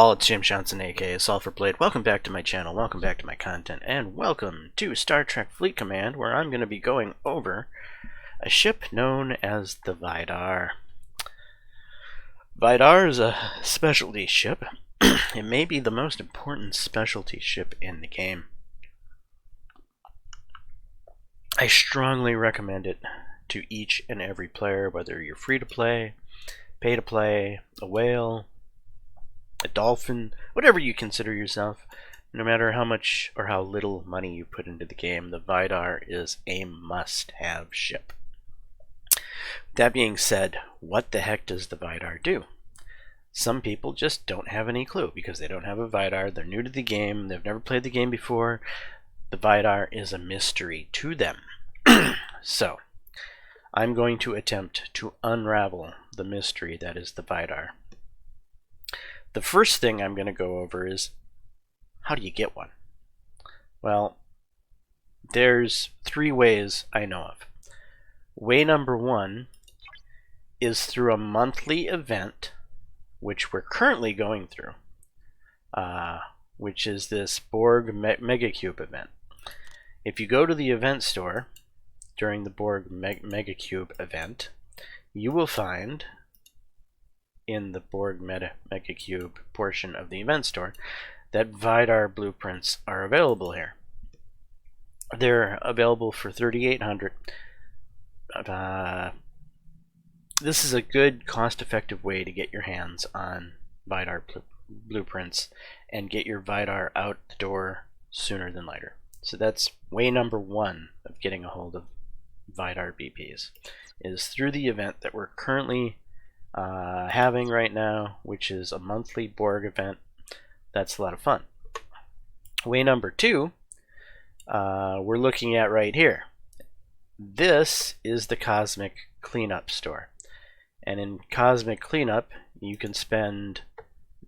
all, it's James Johnson, aka Sulfurblade. Welcome back to my channel, welcome back to my content, and welcome to Star Trek Fleet Command, where I'm going to be going over a ship known as the Vidar. Vidar is a specialty ship. It may be the most important specialty ship in the game. I strongly recommend it to each and every player, whether you're free to play, pay to play, a whale, a dolphin, whatever you consider yourself. No matter how much or how little money you put into the game, the Vidar is a must-have ship. That being said, what the heck does the Vidar do? Some people just don't have any clue because they don't have a Vidar, they're new to the game, they've never played the game before. The Vidar is a mystery to them. So, I'm going to attempt to unravel the mystery that is the Vidar. The first thing I'm going to go over is, how do you get one? Well, there's three ways I know of. Way number one is through a monthly event, which we're currently going through, which is this Borg Megacube event. If you go to the event store during the Borg Megacube event, you will find in the Borg Megacube portion of the event store that Vidar blueprints are available here. They're available for 3,800. This is a good cost-effective way to get your hands on Vidar blueprints and get your Vidar out the door sooner than later. So that's way number one of getting a hold of Vidar BPs, is through the event that we're currently having right now, which is a monthly Borg event. That's a lot of fun. Way number two, we're looking at right here. This is the Cosmic Cleanup store, and in Cosmic Cleanup you can spend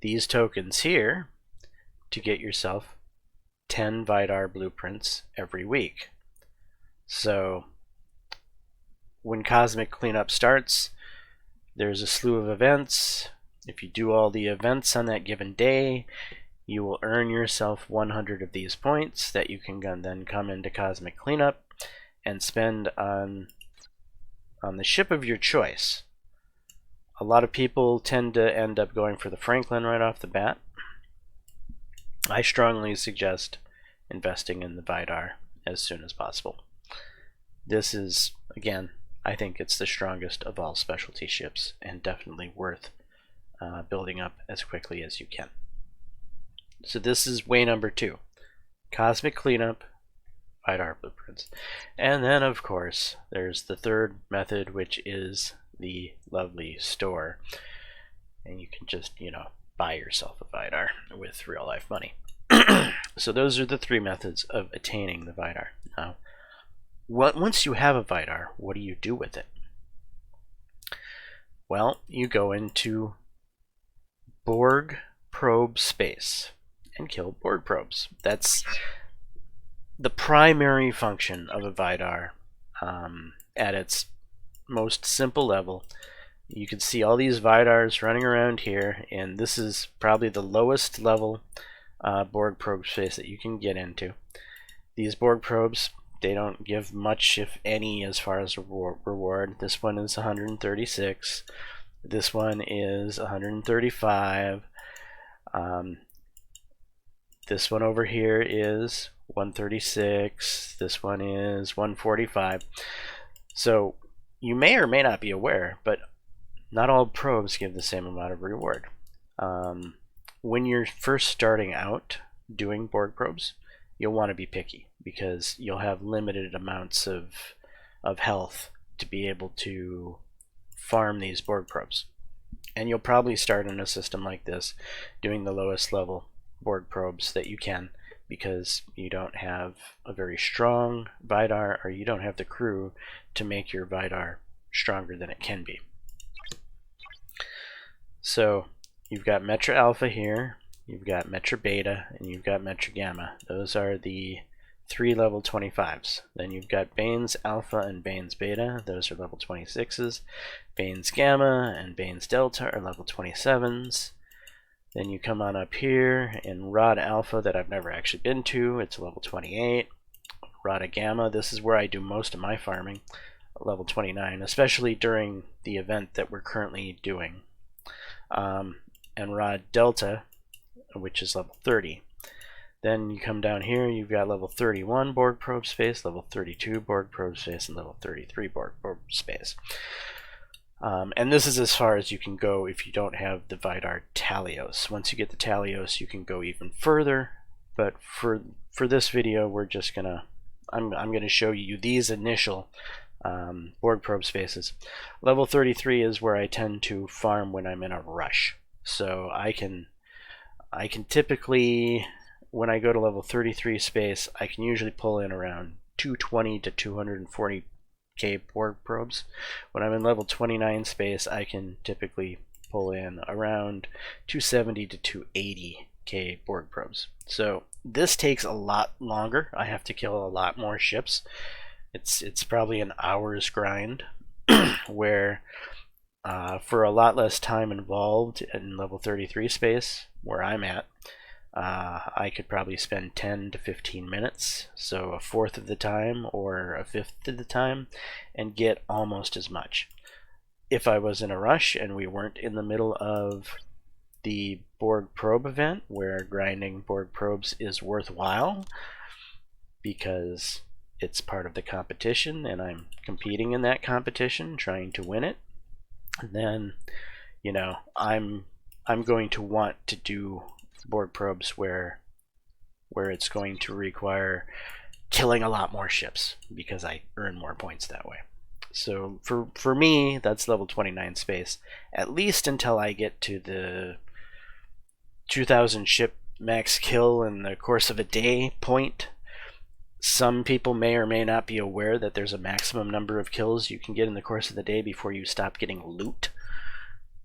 these tokens here to get yourself 10 Vidar blueprints every week. So when Cosmic Cleanup starts, there's a slew of events. If you do all the events on that given day, you will earn yourself 100 of these points that you can then come into Cosmic Cleanup and spend on the ship of your choice. A lot of people tend to end up going for the Franklin right off the bat. I strongly suggest investing in the Vidar as soon as possible. This is, again, I think it's the strongest of all specialty ships and definitely worth building up as quickly as you can. So this is way number two. Cosmic Cleanup, Vidar blueprints. And then of course there's the third method, which is the lovely store. And you can just, buy yourself a Vidar with real life money. So those are the three methods of attaining the Vidar. Now, once you have a Vidar, what do you do with it? Well, you go into Borg probe space and kill Borg probes. That's the primary function of a Vidar at its most simple level. You can see all these Vidars running around here, and this is probably the lowest level Borg probe space that you can get into. These Borg probes, they don't give much, if any, as far as reward. This one is 136. This one is 135. This one over here is 136. This one is 145. So you may or may not be aware, but not all probes give the same amount of reward. When you're first starting out doing Borg probes, you'll want to be picky because you'll have limited amounts of health to be able to farm these Borg probes. And you'll probably start in a system like this doing the lowest level Borg probes that you can, because you don't have a very strong Vidar, or you don't have the crew to make your Vidar stronger than it can be. So you've got Metra Alpha here, you've got Metra Beta, and you've got Metra Gamma. Those are the three level 25s. Then you've got Baines Alpha and Baines Beta. Those are level 26s. Baines Gamma and Baines Delta are level 27s. Then you come on up here in Rod Alpha that I've never actually been to. It's level 28. Rod Gamma, this is where I do most of my farming, level 29, especially during the event that we're currently doing. And Rod Delta, which is level 30. Then you come down here, you've got level 31 Borg probe space, level 32 Borg probe space, and level 33 Borg probe space. And this is as far as you can go if you don't have the Vidar Talios. Once you get the Talios, you can go even further. But for this video, we're just gonna I'm gonna show you these initial Borg probe spaces. Level 33 is where I tend to farm when I'm in a rush. So I can typically, when I go to level 33 space, I can usually pull in around 220 to 240k Borg probes. When I'm in level 29 space, I can typically pull in around 270 to 280k Borg probes. So this takes a lot longer. I have to kill a lot more ships. It's probably an hour's grind where for a lot less time involved in level 33 space where I'm at, I could probably spend 10 to 15 minutes, so a fourth of the time or a fifth of the time, and get almost as much. If I was in a rush and we weren't in the middle of the Borg probe event where grinding Borg probes is worthwhile because it's part of the competition and I'm competing in that competition trying to win it, then you know I'm going to want to do Borg probes where it's going to require killing a lot more ships because I earn more points that way. So for me, that's level 29 space, at least until I get to the 2000 ship max kill in the course of a day point. Some people may or may not be aware that there's a maximum number of kills you can get in the course of the day before you stop getting loot.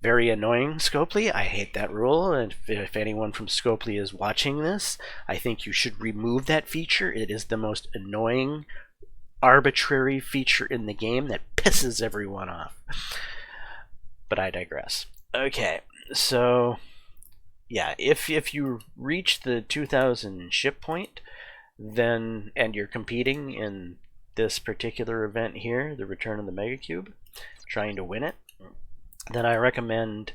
Very annoying, Scopely. I hate that rule, and if anyone from Scopely is watching this, I think you should remove that feature. It is the most annoying, arbitrary feature in the game that pisses everyone off. But I digress. Okay, so yeah, if you reach the 2000 ship point, then and you're competing in this particular event here, the Return of the Mega Cube, trying to win it, then I recommend,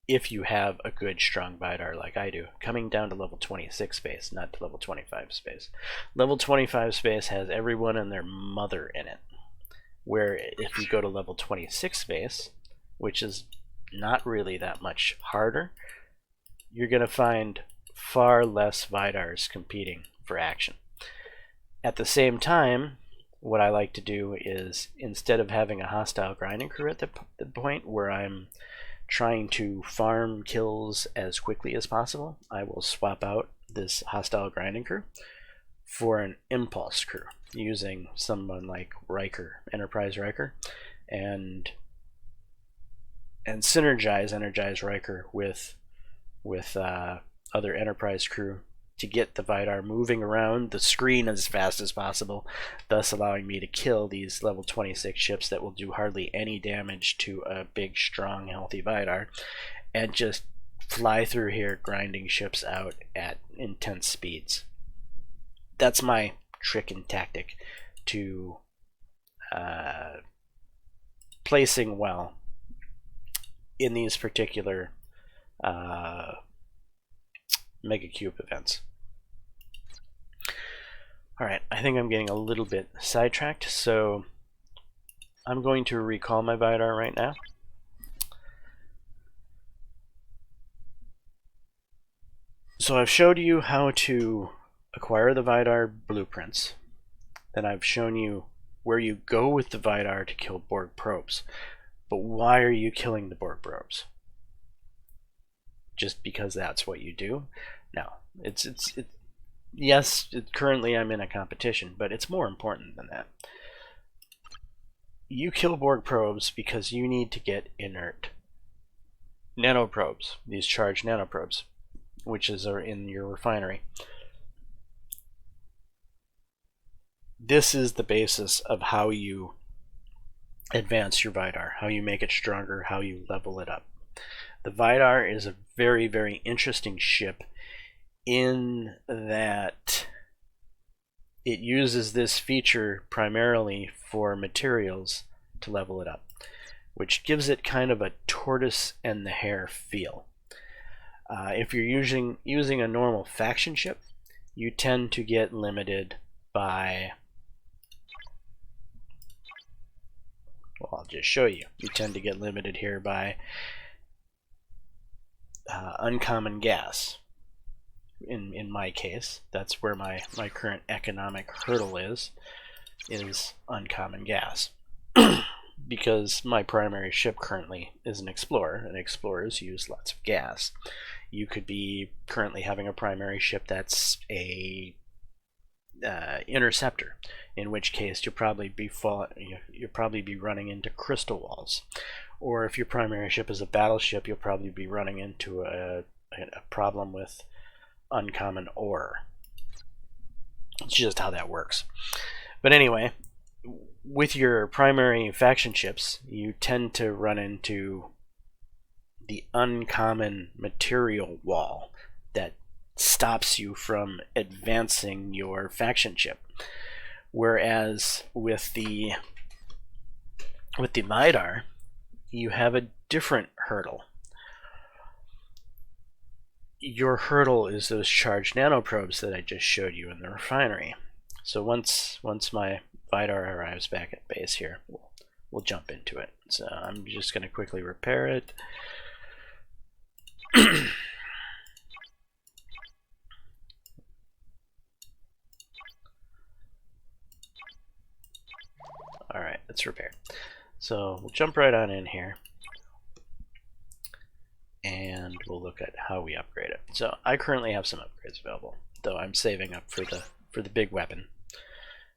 if you have a good strong Vidar like I do, coming down to level 26 space, not to level 25 space. Level 25 space has everyone and their mother in it, where if you go to level 26 space, which is not really that much harder, you're going to find far less Vidars competing for action. At the same time, what I like to do is, instead of having a hostile grinding crew at the point where I'm trying to farm kills as quickly as possible, I will swap out this hostile grinding crew for an impulse crew using someone like Riker, Enterprise Riker, and energize Riker with other Enterprise crew to get the Vidar moving around the screen as fast as possible, thus allowing me to kill these level 26 ships that will do hardly any damage to a big, strong, healthy Vidar, and just fly through here grinding ships out at intense speeds. That's my trick and tactic to placing well in these particular Mega Cube events. Alright, I think I'm getting a little bit sidetracked, so I'm going to recall my Vidar right now. So I've showed you how to acquire the Vidar blueprints. Then I've shown you where you go with the Vidar to kill Borg probes. But why are you killing the Borg probes? Just because that's what you do? No, yes, currently I'm in a competition, but it's more important than that. You kill Borg probes because you need to get inert nanoprobes, these charged nanoprobes, which are in your refinery. This is the basis of how you advance your Vidar, how you make it stronger, how you level it up. The Vidar is a very, very interesting ship in that it uses this feature primarily for materials to level it up, which gives it kind of a tortoise and the hare feel. If you're using a normal faction ship, you tend to get limited by, well, I'll just show you. You tend to get limited here by uncommon gas. In my case, that's where my current economic hurdle is uncommon gas. Because my primary ship currently is an explorer, and explorers use lots of gas. You could be currently having a primary ship that's a interceptor, in which case you'll probably be running into crystal walls. Or if your primary ship is a battleship, you'll probably be running into a problem with uncommon ore. It's just how that works. But anyway, with your primary faction ships, you tend to run into the uncommon material wall that stops you from advancing your faction ship. Whereas with the Vidar, you have a different hurdle. Your hurdle is those charged nanoprobes that I just showed you in the refinery. So once my Vidar arrives back at base here, we'll jump into it. So I'm just going to quickly repair it. Alright, let's repair. So we'll jump right on in here, and we'll look at how we upgrade it. So I currently have some upgrades available, though I'm saving up for the big weapon,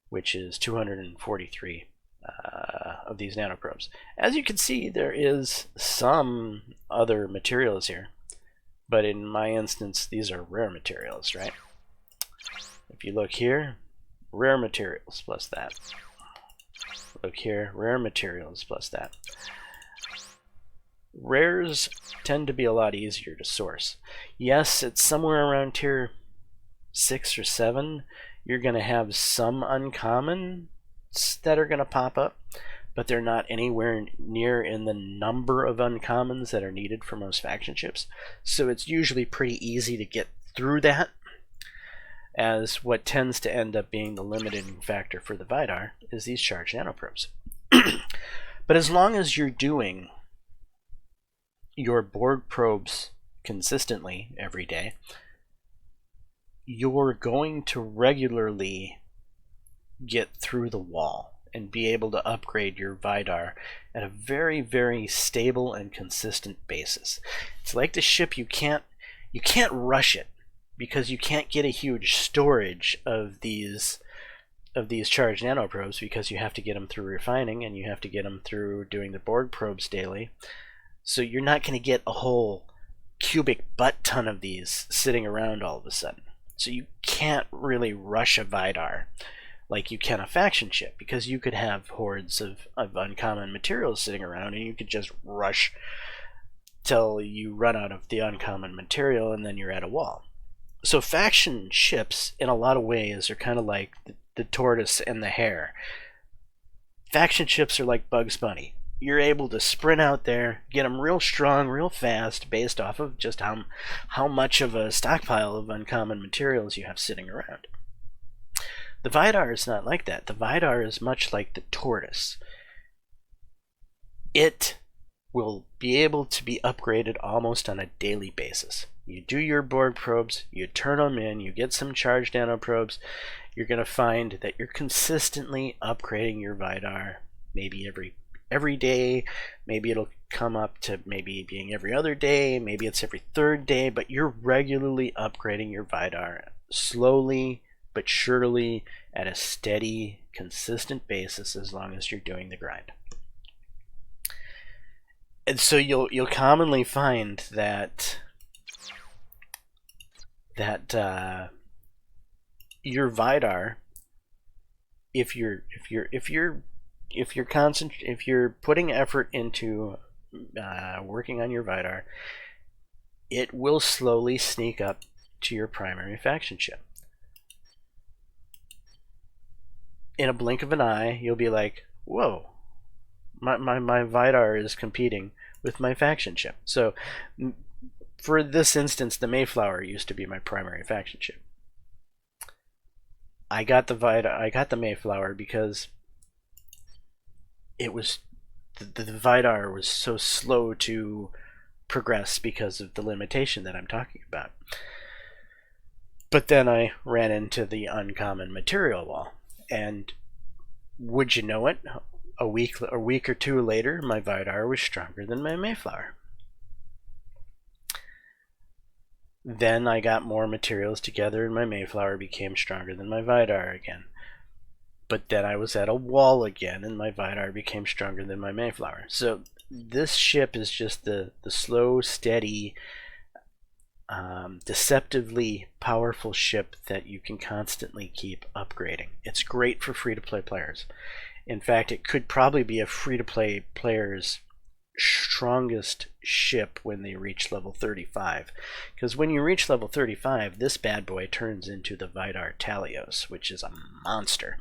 which is 243 of these nanoprobes. As you can see, there is some other materials here, but in my instance, these are rare materials, right? If you look here, rare materials plus that. Look here, rare materials plus that. Rares tend to be a lot easier to source. Yes, it's somewhere around tier 6 or 7. You're going to have some uncommons that are going to pop up, but they're not anywhere near in the number of uncommons that are needed for most faction ships. So it's usually pretty easy to get through that, as what tends to end up being the limiting factor for the Vidar is these charged nanoprobes. But as long as you're doing your Borg probes consistently every day, you're going to regularly get through the wall and be able to upgrade your Vidar at a very, very stable and consistent basis. It's like the ship, you can't rush it, because you can't get a huge storage of these charged nanoprobes, because you have to get them through refining and you have to get them through doing the Borg probes daily. So you're not going to get a whole cubic butt ton of these sitting around all of a sudden. So you can't really rush a Vidar like you can a faction ship, because you could have hordes of uncommon materials sitting around and you could just rush till you run out of the uncommon material and then you're at a wall. So faction ships, in a lot of ways, are kind of like the tortoise and the hare. Faction ships are like Bugs Bunny. You're able to sprint out there, get them real strong, real fast, based off of just how much of a stockpile of uncommon materials you have sitting around. The Vidar is not like that. The Vidar is much like the tortoise. It will be able to be upgraded almost on a daily basis. You do your Borg probes, you turn them in, you get some charged nanoprobes, you're going to find that you're consistently upgrading your Vidar, maybe every day, maybe it'll come up to maybe being every other day, maybe it's every third day, but you're regularly upgrading your Vidar slowly but surely at a steady, consistent basis, as long as you're doing the grind. And so you'll commonly find that your Vidar, if you're putting effort into working on your Vidar, it will slowly sneak up to your primary faction ship. In a blink of an eye, you'll be like, whoa, my Vidar is competing with my faction ship. So for this instance, the Mayflower used to be my primary faction ship. I got the Mayflower because it was the Vidar was so slow to progress because of the limitation that I'm talking about. But then I ran into the uncommon material wall, and would you know it, a week or two later, my Vidar was stronger than my Mayflower. Then I got more materials together, and my Mayflower became stronger than my Vidar again. But then I was at a wall again, and my Vidar became stronger than my Mayflower. So this ship is just the slow, steady, deceptively powerful ship that you can constantly keep upgrading. It's great for free-to-play players. In fact, it could probably be a free-to-play player's strongest ship when they reach level 35. Because when you reach level 35, this bad boy turns into the Vidar Talios, which is a monster.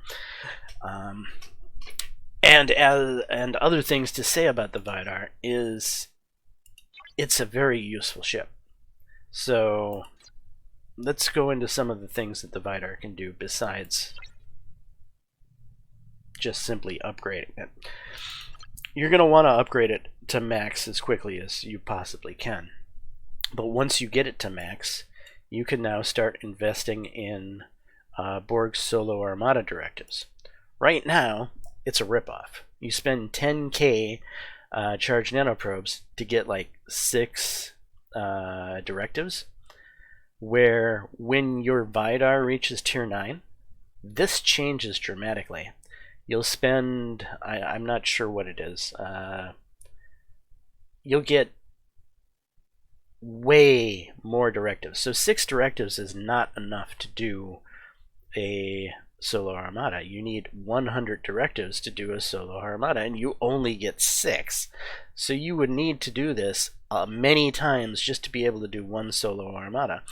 And other things to say about the Vidar is it's a very useful ship. So let's go into some of the things that the Vidar can do besides just simply upgrading it. You're going to want to upgrade it to max as quickly as you possibly can. But once you get it to max, you can now start investing in Borg's Solo Armada directives. Right now, it's a ripoff. You spend 10k charged nanoprobes to get like 6 directives, where when your Vidar reaches tier 9, this changes dramatically. You'll spend, I'm not sure what it is, you'll get way more directives. So 6 directives is not enough to do a Solo Armada. You need 100 directives to do a Solo Armada, and you only get 6. So you would need to do this many times just to be able to do one Solo Armada.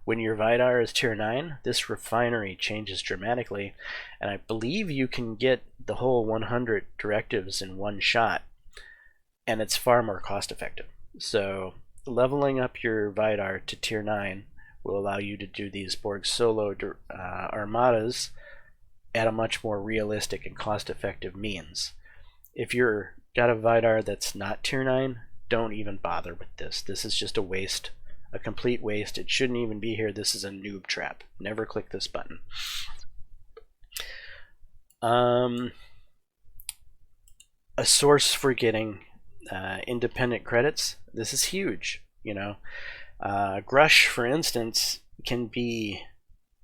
When your Vidar is tier 9, this refinery changes dramatically, and I believe you can get the whole 100 directives in one shot, and it's far more cost effective. So leveling up your Vidar to tier 9 will allow you to do these Borg Solo Armadas at a much more realistic and cost-effective means. If you're got a Vidar that's not tier 9, don't even bother with this. This is just a waste, a complete waste. It shouldn't even be here. This is a noob trap. Never click this button. A source for getting independent credits. This is huge. You know, Grush, for instance, can be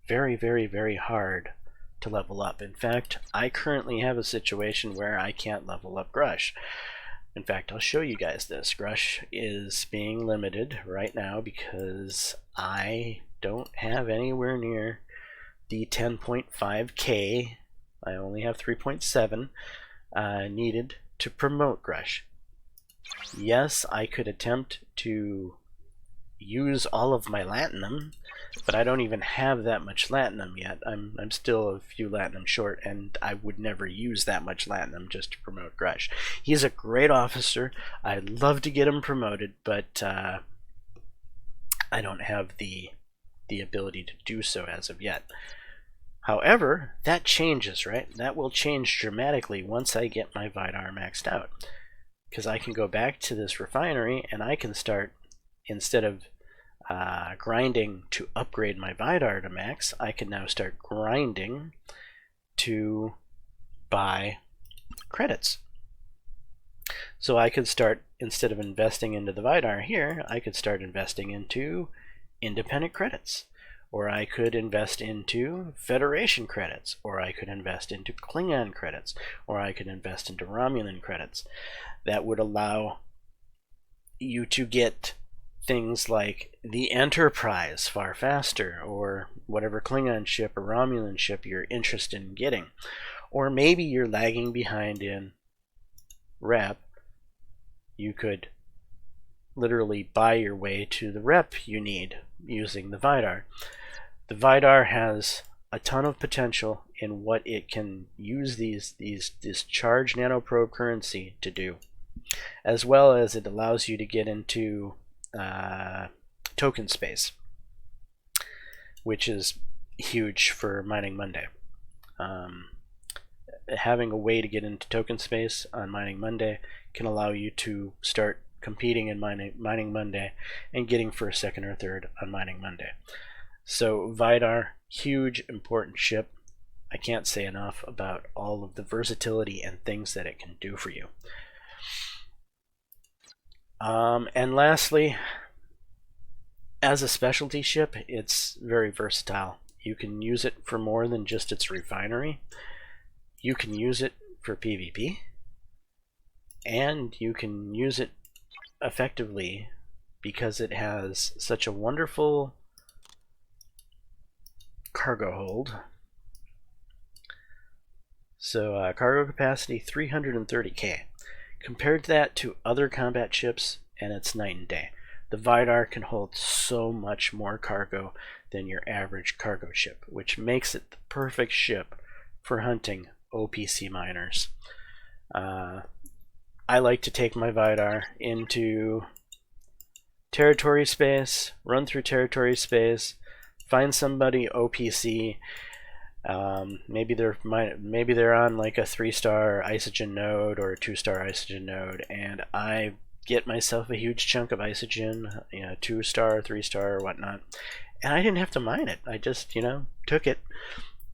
very, very, very hard to level up. In fact, I currently have a situation where I can't level up Grush. In fact, I'll show you guys this. Grush is being limited right now because I don't have anywhere near the 10.5k. I only have 3.7 needed to promote Grush. Yes, I could attempt to use all of my Latinum, but I don't even have that much Latinum yet. I'm still a few Latinum short, and I would never use that much Latinum just to promote Grush. He's a great officer. I'd love to get him promoted, but I don't have the ability to do so as of yet. However, that changes, right? That will change dramatically once I get my Vidar maxed out, because I can go back to this refinery and I can start, instead of grinding to upgrade my Vidar to max, I can now start grinding to buy credits. So I could start, instead of investing into the Vidar here, I could start investing into independent credits, or I could invest into Federation credits, or I could invest into Klingon credits, or I could invest into Romulan credits. That would allow you to get things like the Enterprise far faster, or whatever Klingon ship or Romulan ship you're interested in getting. Or maybe you're lagging behind in rep you could literally buy your way to the rep you need using the Vidar. The Vidar has a ton of potential in what it can use this charged nanoprobe currency to do, as well as it allows you to get into token space, which is huge for Mining Monday. Having a way to get into token space on Mining Monday can allow you to start competing in Mining Monday and getting first, second, or third on Mining Monday. So Vidar, huge, important ship. I can't say enough about all of the versatility and things that it can do for you. And lastly, as a specialty ship, it's very versatile. You can use it for more than just its refinery. You can use it for PvP, and you can use it effectively because it has such a wonderful cargo hold. So cargo capacity 330k. Compared to that to other combat ships, and it's night and day. The Vidar can hold so much more cargo than your average cargo ship, which makes it the perfect ship for hunting OPC miners. I like to take my Vidar into territory space, run through territory space, find somebody OPC. Maybe they're on like a 3-star Isogen node or a 2-star Isogen node, and I get myself a huge chunk of Isogen, 2-star, 3-star, or whatnot, and I didn't have to mine it. I just, took it,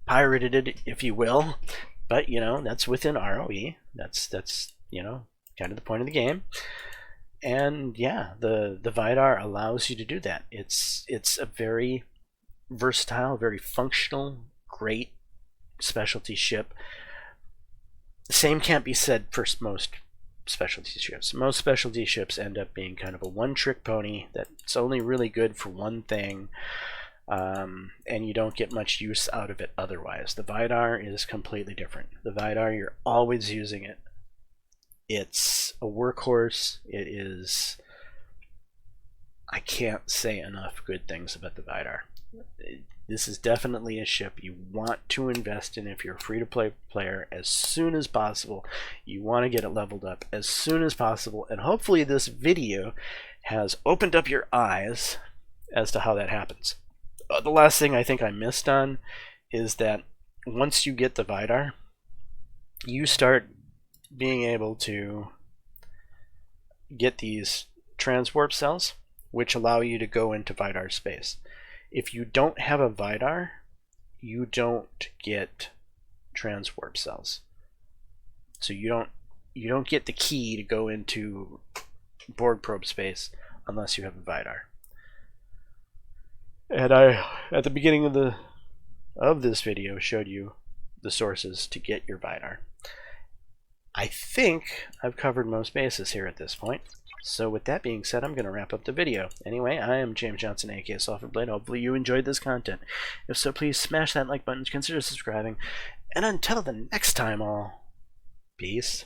pirated it, if you will. But that's within ROE. That's kind of the point of the game. And yeah, the Vidar allows you to do that. It's a very versatile, very functional, great specialty ship. The same can't be said for most specialty ships. Most specialty ships end up being kind of a one-trick pony that's only really good for one thing, and you don't get much use out of it otherwise. The Vidar is completely different. The Vidar, you're always using it. It's a workhorse. It is... I can't say enough good things about the Vidar. This is definitely a ship you want to invest in if you're a free-to-play player as soon as possible. You want to get it leveled up as soon as possible, and hopefully this video has opened up your eyes as to how that happens. The last thing I think I missed on is that once you get the Vidar, you start being able to get these transwarp cells, which allow you to go into Vidar space. If you don't have a Vidar, you don't get transwarp cells. So you don't get the key to go into Borg probe space unless you have a Vidar. And I, at the beginning of this video, showed you the sources to get your Vidar. I think I've covered most bases here at this point. So with that being said, I'm going to wrap up the video. Anyway, I am James Johnson, aka Sulfurblade. Hopefully you enjoyed this content. If so, please smash that like button, consider subscribing, and until the next time, all, peace.